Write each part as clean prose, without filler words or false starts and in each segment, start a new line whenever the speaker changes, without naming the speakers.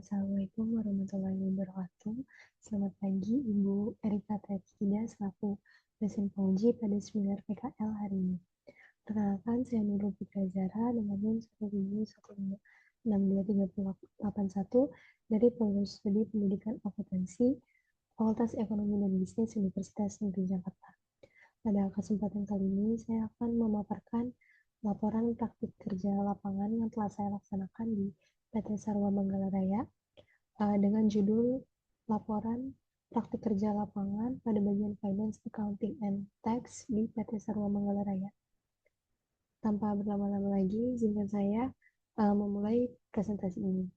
Assalamualaikum warahmatullahi wabarakatuh. Selamat pagi, Ibu Erika Tetsida selaku dosen penguji pada seminar PKL hari ini. Perkenalkan, saya Nurul Fitria Zahra dengan NIM 171623081 dari Program Studi Pendidikan Akuntansi Fakultas Ekonomi dan Bisnis Universitas Negeri Jakarta. Pada kesempatan kali ini, saya akan memaparkan laporan praktik kerja lapangan yang telah saya laksanakan di PT Sarwa Manggala Raya dengan judul laporan praktik kerja lapangan pada bagian Finance, Accounting, and Tax di PT Sarwa Manggala Raya. Tanpa berlama-lama lagi, izinkan saya memulai presentasi ini.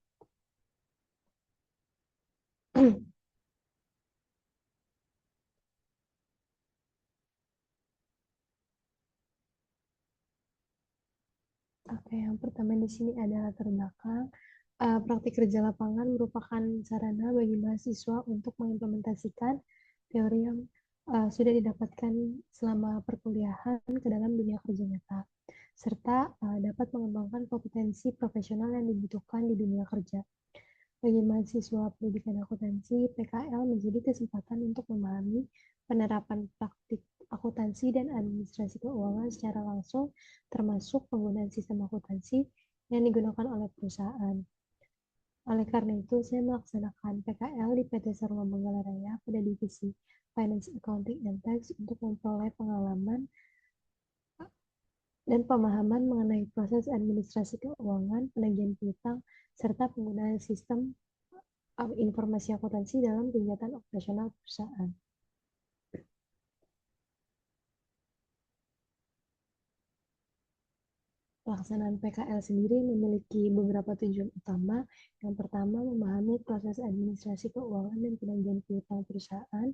Oke, yang pertama di sini adalah latar belakang. Praktik kerja lapangan merupakan sarana bagi mahasiswa untuk mengimplementasikan teori yang sudah didapatkan selama perkuliahan ke dalam dunia kerja nyata, serta dapat mengembangkan kompetensi profesional yang dibutuhkan di dunia kerja. Bagi mahasiswa pendidikan akuntansi, PKL menjadi kesempatan untuk memahami penerapan praktik akuntansi dan administrasi keuangan secara langsung, termasuk penggunaan sistem akuntansi yang digunakan oleh perusahaan. Oleh karena itu, saya melaksanakan PKL di PT Sarwa Manggala Raya pada divisi Finance, Accounting, and Tax untuk memperoleh pengalaman dan pemahaman mengenai proses administrasi keuangan, penagihan piutang, serta penggunaan sistem informasi akuntansi dalam kegiatan operasional perusahaan. Pelaksanaan PKL sendiri memiliki beberapa tujuan utama. Yang pertama, memahami proses administrasi keuangan dan penagihan piutang perusahaan.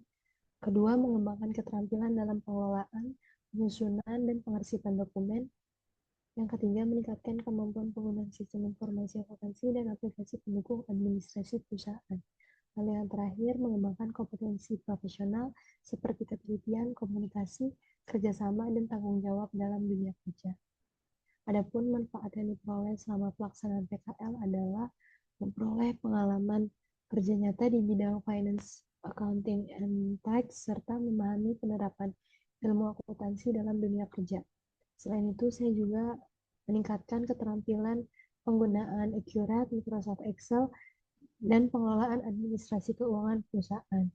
Kedua, mengembangkan keterampilan dalam pengelolaan, penyusunan, dan pengarsipan dokumen. Yang ketiga, meningkatkan kemampuan penggunaan sistem informasi akuntansi dan aplikasi pendukung administrasi perusahaan. Lalu yang terakhir, mengembangkan kompetensi profesional seperti ketelitian, komunikasi, kerjasama, dan tanggung jawab dalam dunia kerja. Adapun manfaat yang diperoleh selama pelaksanaan PKL adalah memperoleh pengalaman kerja nyata di bidang finance, accounting, and tax, serta memahami penerapan ilmu akuntansi dalam dunia kerja. Selain itu, saya juga meningkatkan keterampilan penggunaan Accurate, Microsoft Excel, dan pengelolaan administrasi keuangan perusahaan.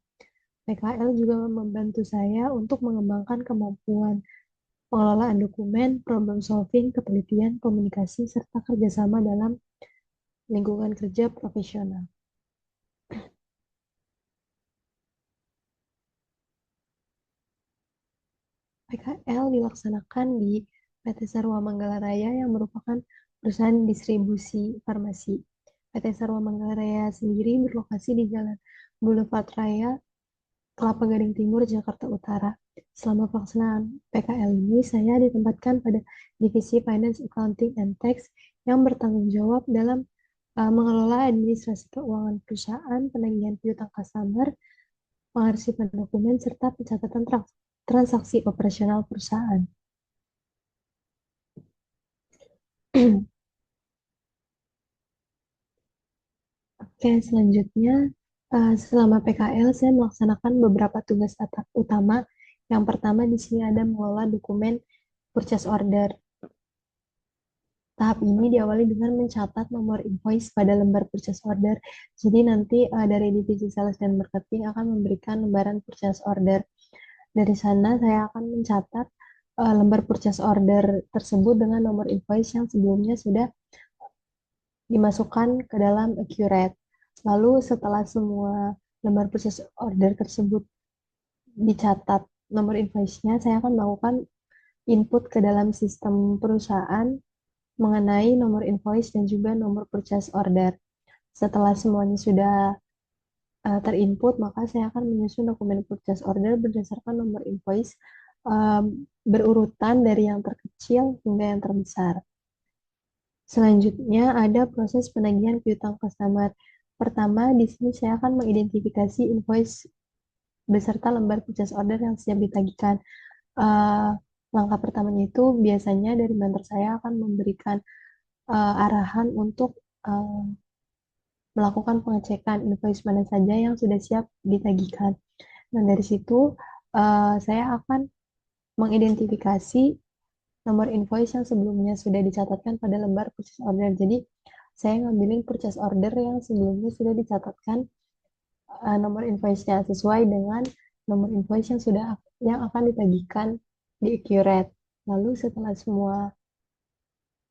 PKL juga membantu saya untuk mengembangkan kemampuan pengelolaan dokumen, problem solving, ketelitian, komunikasi, serta kerjasama dalam lingkungan kerja profesional. PKL dilaksanakan di PT Sarwa Manggala Raya yang merupakan perusahaan distribusi farmasi. PT Sarwa Manggala Raya sendiri berlokasi di Jalan Boulevard Raya, Kelapa Gading Timur, Jakarta Utara. Selama pelaksanaan PKL ini, saya ditempatkan pada divisi Finance, Accounting, and Tax yang bertanggung jawab dalam mengelola administrasi keuangan perusahaan, penagihan piutang customer, pengarsipan dokumen, serta pencatatan transaksi operasional perusahaan. Oke, selanjutnya selama PKL saya melaksanakan beberapa tugas utama. Yang pertama di sini ada mengelola dokumen purchase order. Tahap ini diawali dengan mencatat nomor invoice pada lembar purchase order. Jadi nanti dari divisi sales dan marketing akan memberikan lembaran purchase order. Dari sana saya akan mencatat lembar purchase order tersebut dengan nomor invoice yang sebelumnya sudah dimasukkan ke dalam Accurate. Lalu setelah semua lembar purchase order tersebut dicatat nomor invoice-nya, saya akan melakukan input ke dalam sistem perusahaan mengenai nomor invoice dan juga nomor purchase order. Setelah semuanya sudah terinput, maka saya akan menyusun dokumen purchase order berdasarkan nomor invoice berurutan dari yang terkecil hingga yang terbesar. Selanjutnya ada proses penagihan piutang customer. Pertama, di sini saya akan mengidentifikasi invoice beserta lembar purchase order yang siap ditagihkan. Langkah pertamanya itu biasanya dari mentor saya akan memberikan arahan untuk melakukan pengecekan invoice mana saja yang sudah siap ditagihkan. Nah, dari situ saya akan mengidentifikasi nomor invoice yang sebelumnya sudah dicatatkan pada lembar purchase order. Jadi, saya ngambilin purchase order yang sebelumnya sudah dicatatkan nomor invoice-nya sesuai dengan nomor invoice yang akan ditagihkan di Accurate. Lalu setelah semua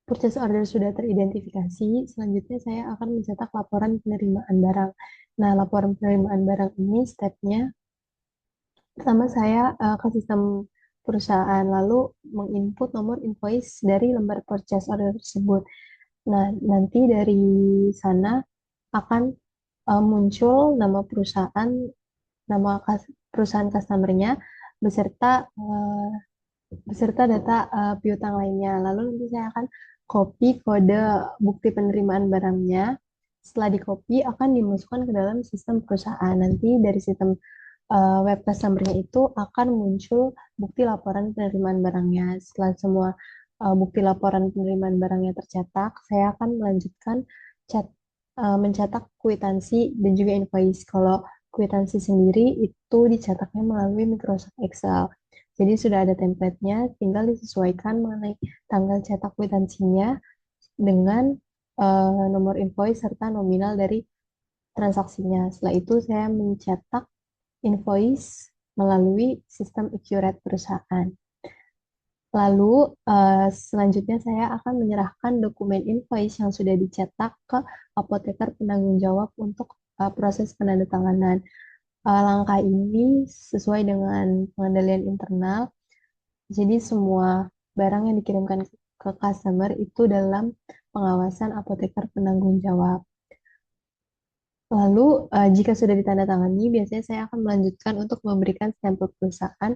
purchase order sudah teridentifikasi, selanjutnya saya akan mencetak laporan penerimaan barang. Nah, laporan penerimaan barang ini stepnya pertama saya ke sistem perusahaan, lalu menginput nomor invoice dari lembar purchase order tersebut. Nah, nanti dari sana akan muncul nama perusahaan, perusahaan customernya beserta beserta data piutang lainnya. Lalu nanti saya akan copy kode bukti penerimaan barangnya. Setelah di copy akan dimasukkan ke dalam sistem perusahaan. Nanti dari sistem web customer-nya itu akan muncul bukti laporan penerimaan barangnya. Setelah semua bukti laporan penerimaan barangnya tercetak, saya akan melanjutkan cat, mencetak kwitansi dan juga invoice. Kalau kwitansi sendiri itu dicetaknya melalui Microsoft Excel. Jadi sudah ada template-nya, tinggal disesuaikan mengenai tanggal cetak kwitansinya dengan nomor invoice serta nominal dari transaksinya. Setelah itu saya mencetak invoice melalui sistem Accurate perusahaan. Lalu selanjutnya saya akan menyerahkan dokumen invoice yang sudah dicetak ke apoteker penanggung jawab untuk proses penandatanganan. Langkah ini sesuai dengan pengendalian internal, jadi semua barang yang dikirimkan ke customer itu dalam pengawasan apoteker penanggung jawab. Lalu, jika sudah ditandatangani, biasanya saya akan melanjutkan untuk memberikan stempel perusahaan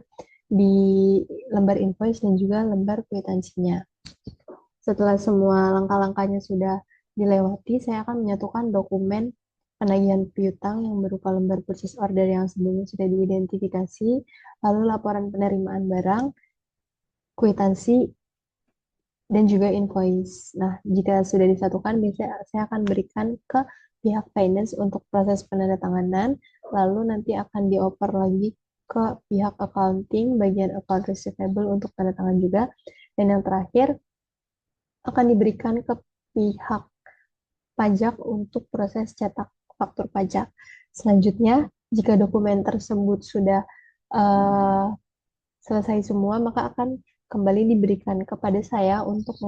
di lembar invoice dan juga lembar kwitansinya. Setelah semua langkah-langkahnya sudah dilewati, saya akan menyatukan dokumen penagihan piutang yang berupa lembar purchase order yang sebelumnya sudah diidentifikasi, lalu laporan penerimaan barang, kwitansi, dan juga invoice. Nah, jika sudah disatukan, biasanya saya akan berikan ke pihak finance untuk proses penandatanganan, lalu nanti akan dioper lagi ke pihak accounting, bagian account receivable untuk tanda tangan juga, dan yang terakhir akan diberikan ke pihak pajak untuk proses cetak faktur pajak. Selanjutnya, jika dokumen tersebut sudah uh, selesai semua, maka akan kembali diberikan kepada saya untuk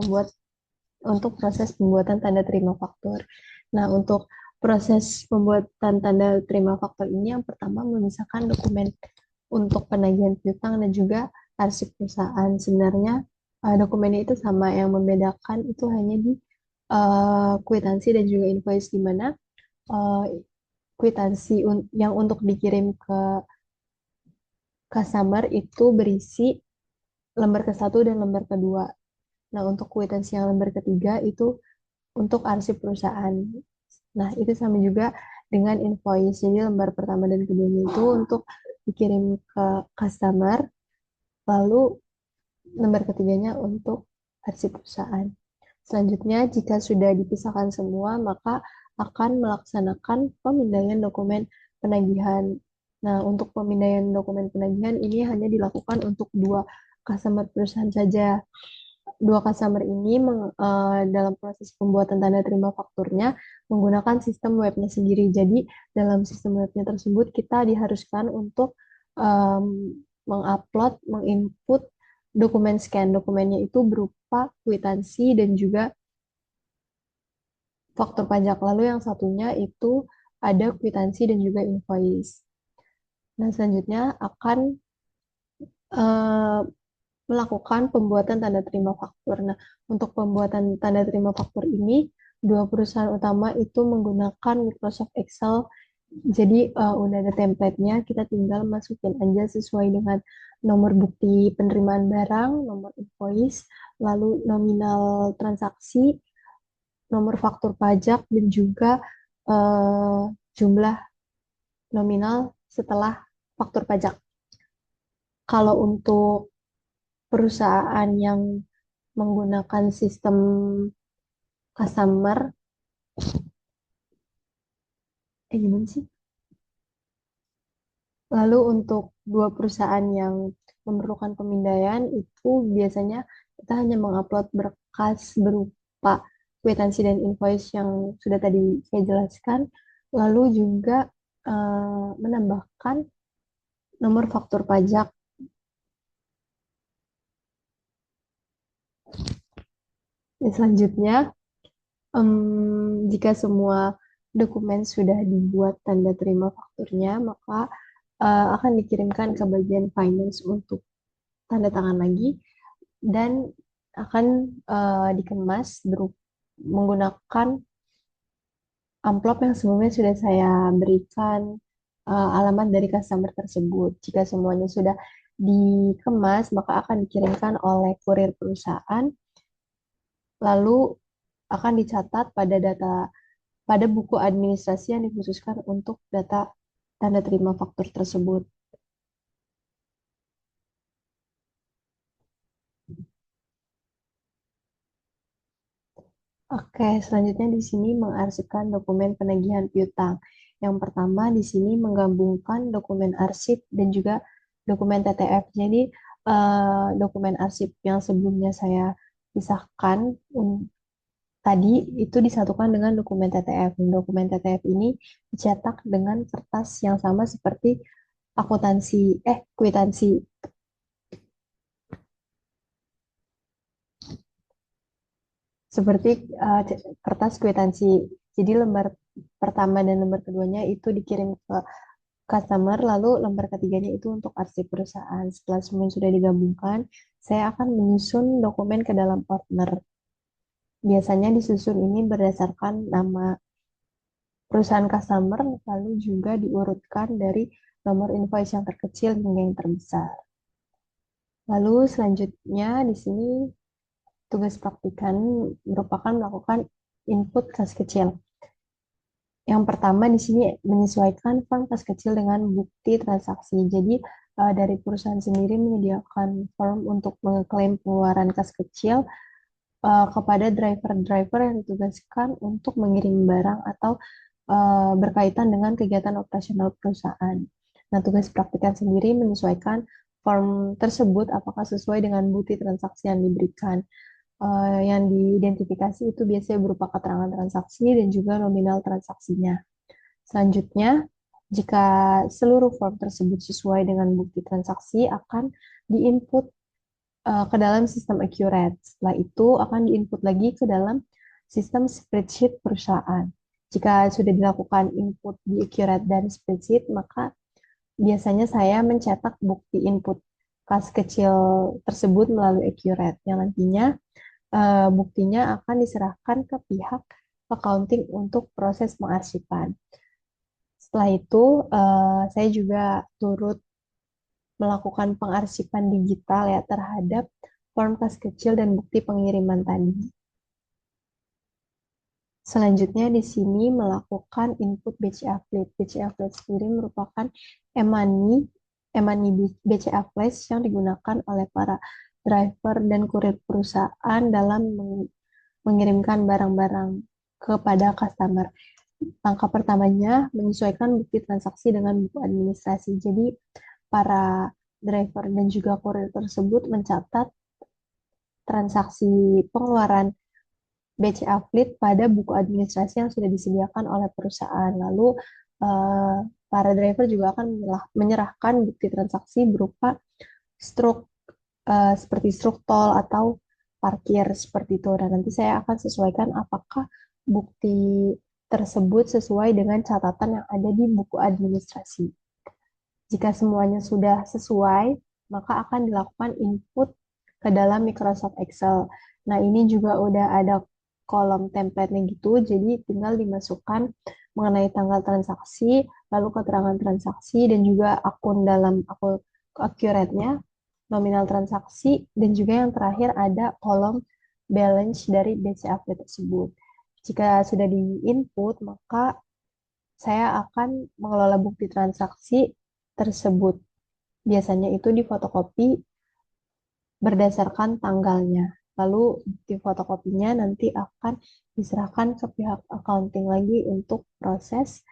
proses pembuatan tanda terima faktur. Nah, untuk proses pembuatan tanda terima faktur ini yang pertama memisahkan dokumen untuk penagihan piutang dan juga arsip perusahaan. Sebenarnya dokumennya itu sama, yang membedakan itu hanya di kwitansi dan juga invoice, di mana uh, kwitansi yang untuk dikirim ke customer itu berisi lembar ke-1 dan lembar kedua. Nah, untuk kwitansi yang lembar ketiga itu untuk arsip perusahaan. Nah, itu sama juga dengan invoice. Jadi lembar pertama dan keduanya itu untuk dikirim ke customer, lalu lembar ketiganya untuk arsip perusahaan. Selanjutnya, jika sudah dipisahkan semua, maka akan melaksanakan pemindaian dokumen penagihan. Nah, untuk pemindaian dokumen penagihan ini hanya dilakukan untuk dua customer perusahaan saja. Dua customer ini dalam proses pembuatan tanda terima fakturnya menggunakan sistem webnya sendiri. Jadi dalam sistem webnya tersebut kita diharuskan untuk um, mengupload, menginput dokumen scan. Dokumennya itu berupa kwitansi dan juga faktur pajak. Lalu yang satunya itu ada kwitansi dan juga invoice. Nah, selanjutnya akan uh, melakukan pembuatan tanda terima faktur. Nah, untuk pembuatan tanda terima faktur ini, dua perusahaan utama itu menggunakan Microsoft Excel. Jadi, udah ada template-nya, kita tinggal masukin aja sesuai dengan nomor bukti penerimaan barang, nomor invoice, lalu nominal transaksi, nomor faktur pajak, dan juga uh, jumlah nominal setelah faktur pajak. Kalau untuk perusahaan yang menggunakan sistem customer, Gimana sih? Lalu untuk dua perusahaan yang memerlukan pemindaian itu biasanya kita hanya mengupload berkas berupa kwitansi dan invoice yang sudah tadi saya jelaskan, lalu juga menambahkan nomor faktur pajak. Dan selanjutnya, jika semua dokumen sudah dibuat tanda terima fakturnya, maka akan dikirimkan ke bagian finance untuk tanda tangan lagi dan akan dikemas menggunakan amplop yang sebelumnya sudah saya berikan alamat dari customer tersebut. Jika semuanya sudah dikemas, maka akan dikirimkan oleh kurir perusahaan, lalu akan dicatat pada buku administrasi yang dikhususkan untuk data tanda terima faktur tersebut. Oke, selanjutnya di sini mengarsipkan dokumen penagihan piutang. Yang pertama di sini menggabungkan dokumen arsip dan juga dokumen TTF. Jadi dokumen arsip yang sebelumnya saya pisahkan tadi itu disatukan dengan dokumen TTF. Dokumen TTF ini dicetak dengan kertas yang sama seperti kwitansi seperti kertas kwitansi. Jadi lembar pertama dan lembar keduanya itu dikirim ke customer, lalu lembar ketiganya itu untuk arsip perusahaan. Setelah semuanya sudah digabungkan, saya akan menyusun dokumen ke dalam partner. Biasanya disusun ini berdasarkan nama perusahaan customer, lalu juga diurutkan dari nomor invoice yang terkecil hingga yang terbesar. Lalu selanjutnya di sini tugas praktikan merupakan melakukan input kas kecil. Yang pertama di sini menyesuaikan form kas kecil dengan bukti transaksi. Jadi dari perusahaan sendiri menyediakan form untuk mengklaim pengeluaran kas kecil kepada driver-driver yang ditugaskan untuk mengirim barang atau berkaitan dengan kegiatan operasional perusahaan. Nah, tugas praktikan sendiri menyesuaikan form tersebut apakah sesuai dengan bukti transaksi yang diberikan. Yang diidentifikasi itu biasanya berupa keterangan transaksi dan juga nominal transaksinya. Selanjutnya, jika seluruh form tersebut sesuai dengan bukti transaksi, akan diinput ke dalam sistem Accurate. Setelah itu akan diinput lagi ke dalam sistem spreadsheet perusahaan. Jika sudah dilakukan input di Accurate dan spreadsheet, maka biasanya saya mencetak bukti input kas kecil tersebut melalui Accurate, yang nantinya buktinya akan diserahkan ke pihak accounting untuk proses pengarsipan. Setelah itu, saya juga turut melakukan pengarsipan digital ya terhadap form kas kecil dan bukti pengiriman tadi. Selanjutnya di sini melakukan input BCA Flash. BCA Flash sendiri merupakan e-money BCA Flash yang digunakan oleh para driver dan kurir perusahaan dalam mengirimkan barang-barang kepada customer. Langkah pertamanya menyesuaikan bukti transaksi dengan buku administrasi. Jadi para driver dan juga kurir tersebut mencatat transaksi pengeluaran BCA Fleet pada buku administrasi yang sudah disediakan oleh perusahaan. Lalu eh, para driver juga akan menyerahkan bukti transaksi berupa struk seperti struk tol atau parkir seperti itu. Dan nanti saya akan sesuaikan apakah bukti tersebut sesuai dengan catatan yang ada di buku administrasi. Jika semuanya sudah sesuai, maka akan dilakukan input ke dalam Microsoft Excel. Nah, ini juga udah ada kolom template-nya gitu, jadi tinggal dimasukkan mengenai tanggal transaksi, lalu keterangan transaksi, dan juga akun dalam akun Accurate-nya, nominal transaksi, dan juga yang terakhir ada kolom balance dari BCA tersebut. Jika sudah di-input, maka saya akan mengelola bukti transaksi tersebut. Biasanya itu difotokopi berdasarkan tanggalnya. Lalu bukti fotokopinya nanti akan diserahkan ke pihak accounting lagi untuk proses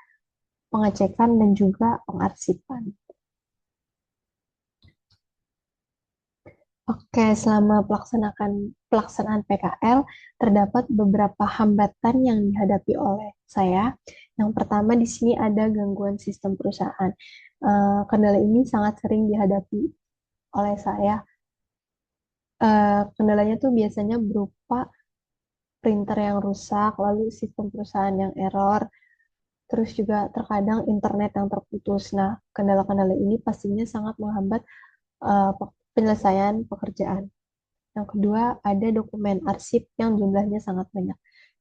pengecekan, dan juga pengarsipan. Oke, selama pelaksanaan PKL, terdapat beberapa hambatan yang dihadapi oleh saya. Yang pertama di sini ada gangguan sistem perusahaan. Kendala ini sangat sering dihadapi oleh saya. Kendalanya tuh biasanya berupa printer yang rusak, lalu sistem perusahaan yang error, terus juga terkadang internet yang terputus. Nah, kendala-kendala ini pastinya sangat menghambat penyelesaian pekerjaan. Yang kedua, ada dokumen arsip yang jumlahnya sangat banyak.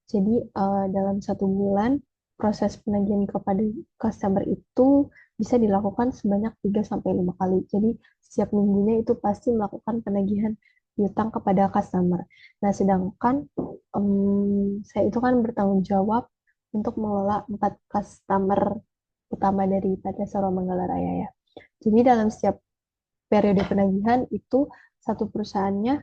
Jadi, dalam 1 bulan, proses penagihan kepada customer itu bisa dilakukan sebanyak 3 sampai 5 kali. Jadi, setiap minggunya itu pasti melakukan penagihan piutang kepada customer. Nah, sedangkan saya itu kan bertanggung jawab untuk mengelola 4 customer utama dari PT Soro Manggala Raya ya. Jadi, dalam setiap periode penagihan itu satu perusahaannya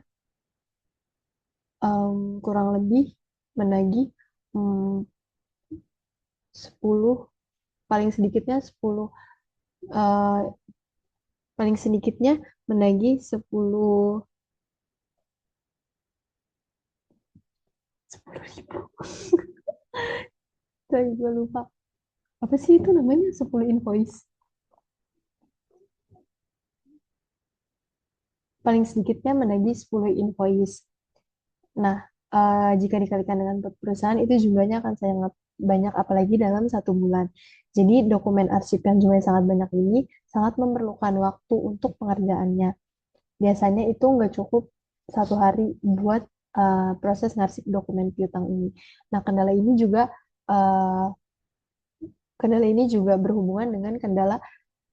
kurang lebih menagih 10, paling sedikitnya 10, eh, paling sedikitnya menagih 10 ribu. Saya juga lupa. Apa sih itu namanya 10 invoice? Paling sedikitnya menagih 10 invoice. Nah, jika dikalikan dengan perusahaan itu jumlahnya akan sangat banyak apalagi dalam 1 bulan. Jadi dokumen arsip yang jumlahnya sangat banyak ini sangat memerlukan waktu untuk pengerjaannya. Biasanya itu nggak cukup 1 hari buat proses ngarsip dokumen piutang ini. Nah, uh, kendala ini juga berhubungan dengan kendala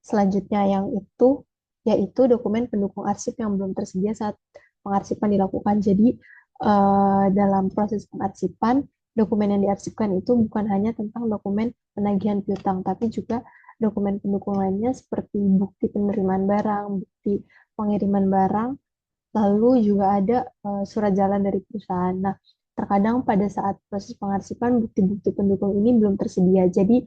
selanjutnya yang itu yaitu dokumen pendukung arsip yang belum tersedia saat pengarsipan dilakukan. Jadi, dalam proses pengarsipan, dokumen yang diarsipkan itu bukan hanya tentang dokumen penagihan piutang, tapi juga dokumen pendukung lainnya seperti bukti penerimaan barang, bukti pengiriman barang, lalu juga ada surat jalan dari perusahaan. Nah, terkadang pada saat proses pengarsipan bukti-bukti pendukung ini belum tersedia. Jadi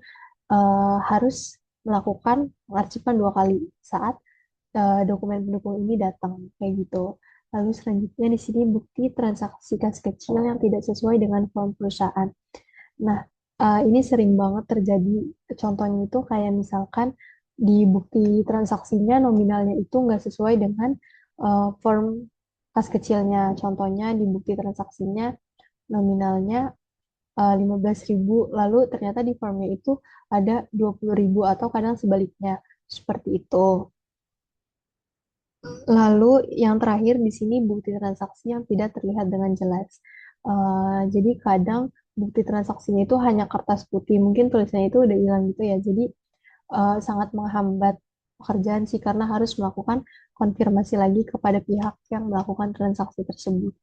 harus melakukan pengarsipan 2 kali saat dokumen pendukung ini datang kayak gitu. Lalu selanjutnya di sini bukti transaksi kas kecil yang tidak sesuai dengan form perusahaan. Nah, ini sering banget terjadi. Contohnya itu kayak misalkan di bukti transaksinya nominalnya itu nggak sesuai dengan form kas kecilnya. Contohnya di bukti transaksinya nominalnya 15 ribu, lalu ternyata di formnya itu ada 20 ribu atau kadang sebaliknya. Seperti itu. Lalu yang terakhir di sini bukti transaksi yang tidak terlihat dengan jelas. Jadi kadang bukti transaksinya itu hanya kertas putih, mungkin tulisannya itu udah hilang gitu ya. Jadi sangat menghambat pekerjaan sih karena harus melakukan konfirmasi lagi kepada pihak yang melakukan transaksi tersebut.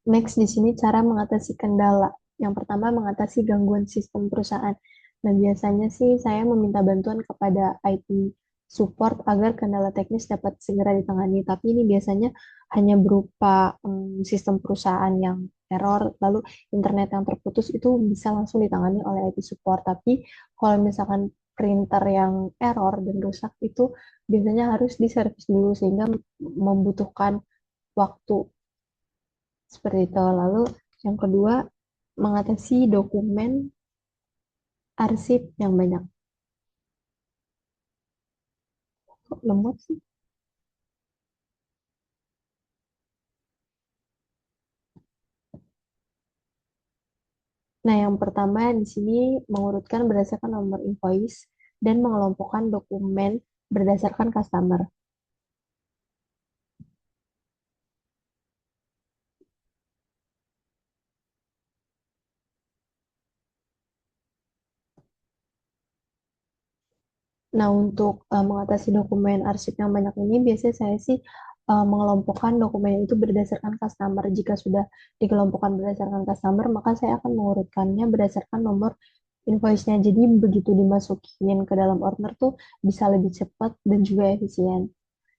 Next di sini cara mengatasi kendala. Yang pertama mengatasi gangguan sistem perusahaan. Nah, biasanya sih saya meminta bantuan kepada IT support agar kendala teknis dapat segera ditangani. Tapi ini biasanya hanya berupa sistem perusahaan yang error, lalu internet yang terputus itu bisa langsung ditangani oleh IT support. Tapi kalau misalkan printer yang error dan rusak itu biasanya harus diservis dulu sehingga membutuhkan waktu seperti itu. Lalu yang kedua, mengatasi dokumen arsip yang banyak. Kok lemot sih? Nah, yang pertama di sini mengurutkan berdasarkan nomor invoice dan mengelompokkan dokumen berdasarkan customer. Nah, untuk mengatasi dokumen arsip yang banyak ini, biasanya saya sih mengelompokkan dokumen itu berdasarkan customer. Jika sudah dikelompokkan berdasarkan customer, maka saya akan mengurutkannya berdasarkan nomor invoice-nya. Jadi begitu dimasukin ke dalam order tuh bisa lebih cepat dan juga efisien.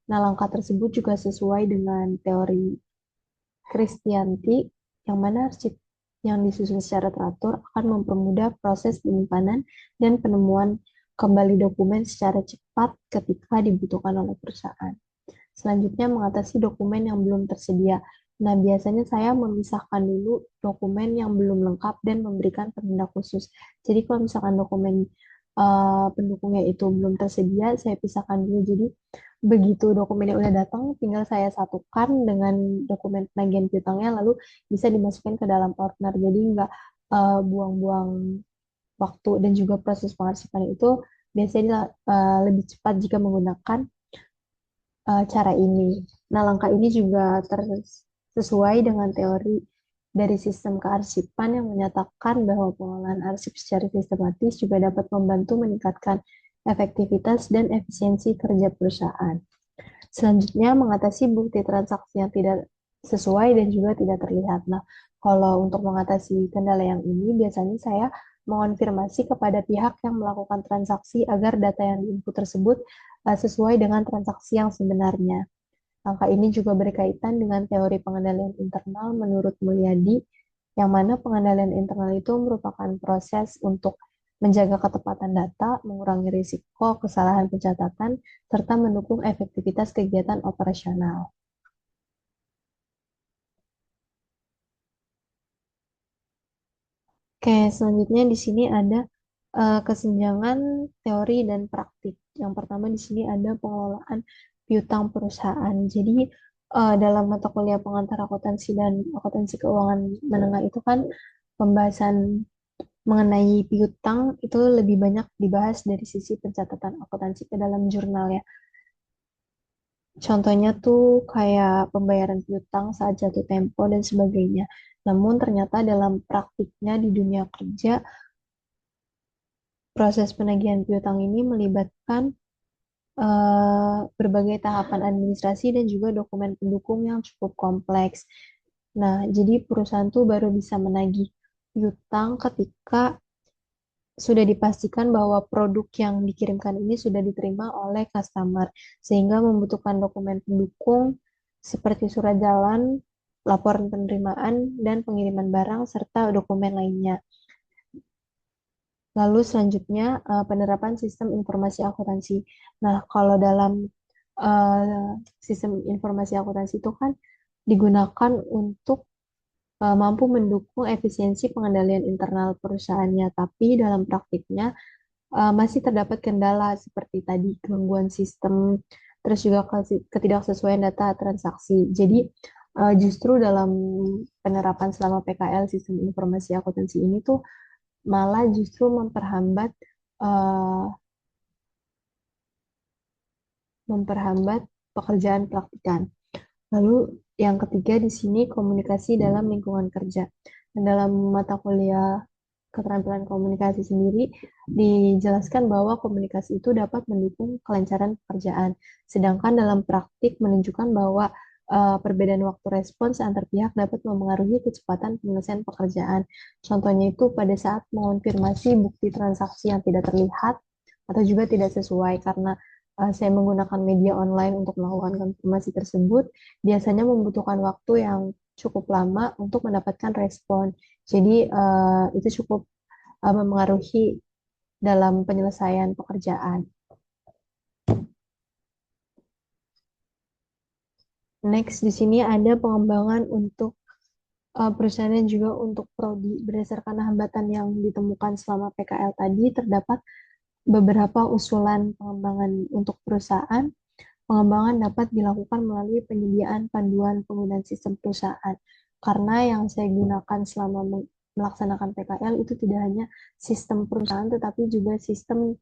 Nah, langkah tersebut juga sesuai dengan teori Kristianti yang mana arsip. yang disusun secara teratur akan mempermudah proses penyimpanan dan penemuan kembali dokumen secara cepat ketika dibutuhkan oleh perusahaan. Selanjutnya, mengatasi dokumen yang belum tersedia. Nah, biasanya saya memisahkan dulu dokumen yang belum lengkap dan memberikan penanda khusus. Jadi, kalau misalkan dokumen pendukungnya itu belum tersedia, saya pisahkan dulu. Jadi, begitu dokumennya udah datang, tinggal saya satukan dengan dokumen penagihan piutangnya, lalu bisa dimasukkan ke dalam ordner. Jadi, nggak buang-buang waktu dan juga proses pengarsipan itu biasanya lebih cepat jika menggunakan cara ini. Nah, langkah ini juga sesuai dengan teori dari sistem kearsipan yang menyatakan bahwa pengelolaan arsip secara sistematis juga dapat membantu meningkatkan efektivitas dan efisiensi kerja perusahaan. Selanjutnya, mengatasi bukti transaksi yang tidak sesuai dan juga tidak terlihat. Nah, kalau untuk mengatasi kendala yang ini, biasanya saya mengonfirmasi kepada pihak yang melakukan transaksi agar data yang diinput tersebut sesuai dengan transaksi yang sebenarnya. Langkah ini juga berkaitan dengan teori pengendalian internal menurut Mulyadi, yang mana pengendalian internal itu merupakan proses untuk menjaga ketepatan data, mengurangi risiko kesalahan pencatatan, serta mendukung efektivitas kegiatan operasional. Oke, selanjutnya di sini ada kesenjangan teori dan praktik. Yang pertama di sini ada pengelolaan piutang perusahaan. Jadi dalam mata kuliah pengantar akuntansi dan akuntansi keuangan menengah itu kan pembahasan mengenai piutang itu lebih banyak dibahas dari sisi pencatatan akuntansi ke dalam jurnal ya. Contohnya tuh kayak pembayaran piutang saat jatuh tempo dan sebagainya. Namun ternyata dalam praktiknya di dunia kerja, proses penagihan piutang ini melibatkan berbagai tahapan administrasi dan juga dokumen pendukung yang cukup kompleks. Nah, jadi perusahaan tuh baru bisa menagih piutang ketika sudah dipastikan bahwa produk yang dikirimkan ini sudah diterima oleh customer, sehingga membutuhkan dokumen pendukung seperti surat jalan, laporan penerimaan, dan pengiriman barang, serta dokumen lainnya. Lalu selanjutnya penerapan sistem informasi akuntansi. Nah, kalau dalam sistem informasi akuntansi itu kan digunakan untuk mampu mendukung efisiensi pengendalian internal perusahaannya, tapi dalam praktiknya masih terdapat kendala seperti tadi gangguan sistem, terus juga ketidaksesuaian data transaksi. Jadi justru dalam penerapan selama PKL sistem informasi akuntansi ini tuh malah justru uh, memperhambat pekerjaan praktikan. Lalu yang ketiga di sini komunikasi dalam lingkungan kerja. Dan dalam mata kuliah keterampilan komunikasi sendiri dijelaskan bahwa komunikasi itu dapat mendukung kelancaran pekerjaan. Sedangkan dalam praktik menunjukkan bahwa perbedaan waktu respons antar pihak dapat memengaruhi kecepatan penyelesaian pekerjaan. Contohnya itu pada saat mengonfirmasi bukti transaksi yang tidak terlihat atau juga tidak sesuai karena saya menggunakan media online untuk melakukan konfirmasi tersebut, biasanya membutuhkan waktu yang cukup lama untuk mendapatkan respon. Jadi itu cukup memengaruhi dalam penyelesaian pekerjaan. Next, di sini ada pengembangan untuk perusahaan dan juga untuk prodi. Berdasarkan hambatan yang ditemukan selama PKL tadi, terdapat beberapa usulan pengembangan untuk perusahaan. Pengembangan dapat dilakukan melalui penyediaan panduan penggunaan sistem perusahaan. Karena yang saya gunakan selama melaksanakan PKL itu tidak hanya sistem perusahaan, tetapi juga sistem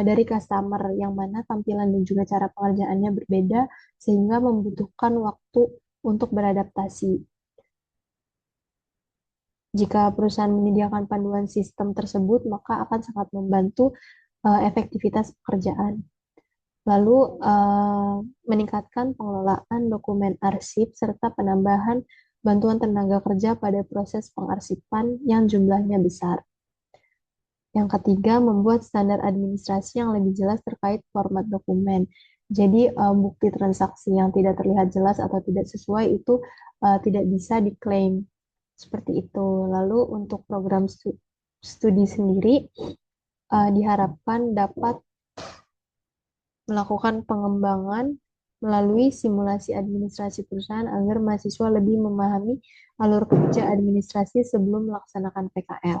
dari customer yang mana tampilan dan juga cara pengerjaannya berbeda, sehingga membutuhkan waktu untuk beradaptasi. Jika perusahaan menyediakan panduan sistem tersebut, maka akan sangat membantu efektivitas pekerjaan. Lalu meningkatkan pengelolaan dokumen arsip serta penambahan bantuan tenaga kerja pada proses pengarsipan yang jumlahnya besar. Yang ketiga, membuat standar administrasi yang lebih jelas terkait format dokumen. Jadi bukti transaksi yang tidak terlihat jelas atau tidak sesuai itu tidak bisa diklaim. Seperti itu. Lalu untuk program studi sendiri diharapkan dapat melakukan pengembangan melalui simulasi administrasi perusahaan agar mahasiswa lebih memahami alur kerja administrasi sebelum melaksanakan PKL.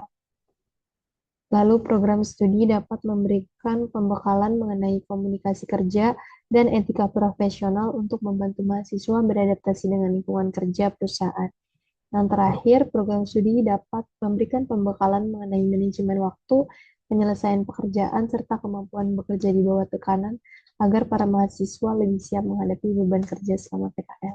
Lalu program studi dapat memberikan pembekalan mengenai komunikasi kerja dan etika profesional untuk membantu mahasiswa beradaptasi dengan lingkungan kerja perusahaan. Yang terakhir, program studi dapat memberikan pembekalan mengenai manajemen waktu, penyelesaian pekerjaan, serta kemampuan bekerja di bawah tekanan agar para mahasiswa lebih siap menghadapi beban kerja selama PKL.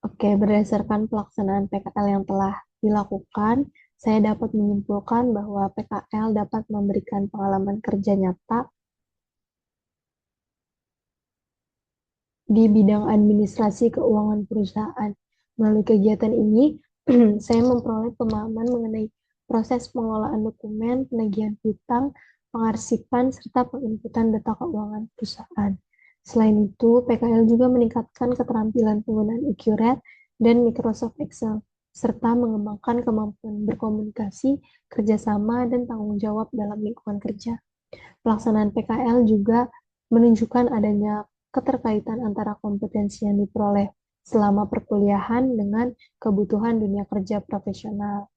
Oke, berdasarkan pelaksanaan PKL yang telah dilakukan, saya dapat menyimpulkan bahwa PKL dapat memberikan pengalaman kerja nyata di bidang administrasi keuangan perusahaan. Melalui kegiatan ini, saya memperoleh pemahaman mengenai proses pengelolaan dokumen, penagihan hutang, pengarsipan, serta penginputan data keuangan perusahaan. Selain itu, PKL juga meningkatkan keterampilan penggunaan Accurate dan Microsoft Excel, serta mengembangkan kemampuan berkomunikasi, kerjasama, dan tanggung jawab dalam lingkungan kerja. Pelaksanaan PKL juga menunjukkan adanya keterkaitan antara kompetensi yang diperoleh selama perkuliahan dengan kebutuhan dunia kerja profesional.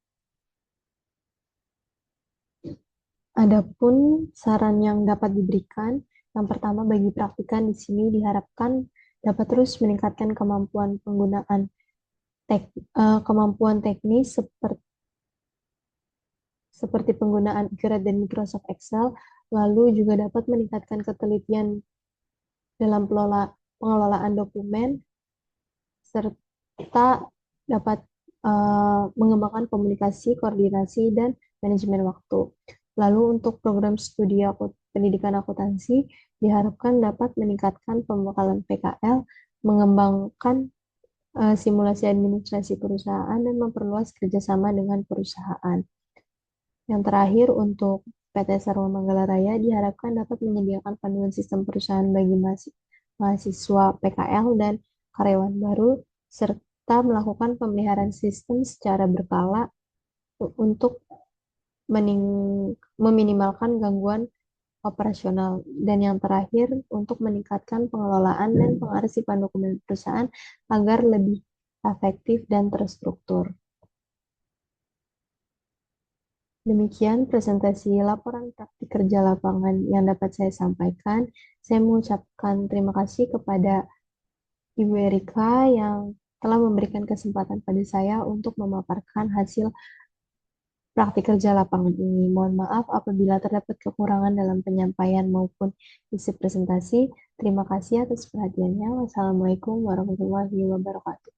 Adapun saran yang dapat diberikan, yang pertama bagi praktikan di sini diharapkan dapat terus meningkatkan kemampuan teknis seperti penggunaan Accurate dan Microsoft Excel, lalu juga dapat meningkatkan ketelitian dalam pengelolaan dokumen, serta dapat mengembangkan komunikasi, koordinasi, dan manajemen waktu. Lalu untuk program studi pendidikan akuntansi diharapkan dapat meningkatkan pembekalan PKL, mengembangkan simulasi administrasi perusahaan, dan memperluas kerjasama dengan perusahaan. Yang terakhir, untuk PT Sarwa Manggala Raya diharapkan dapat menyediakan panduan sistem perusahaan bagi mahasiswa PKL dan karyawan baru, serta melakukan pemeliharaan sistem secara berkala untuk meminimalkan gangguan operasional. Dan yang terakhir, untuk meningkatkan pengelolaan dan pengarsipan dokumen perusahaan agar lebih efektif dan terstruktur. Demikian presentasi laporan praktik kerja lapangan yang dapat saya sampaikan. Saya mengucapkan terima kasih kepada Ibu Erika yang telah memberikan kesempatan pada saya untuk memaparkan hasil praktik kerja lapangan ini. Mohon maaf apabila terdapat kekurangan dalam penyampaian maupun isi presentasi. Terima kasih atas perhatiannya. Wassalamualaikum warahmatullahi wabarakatuh.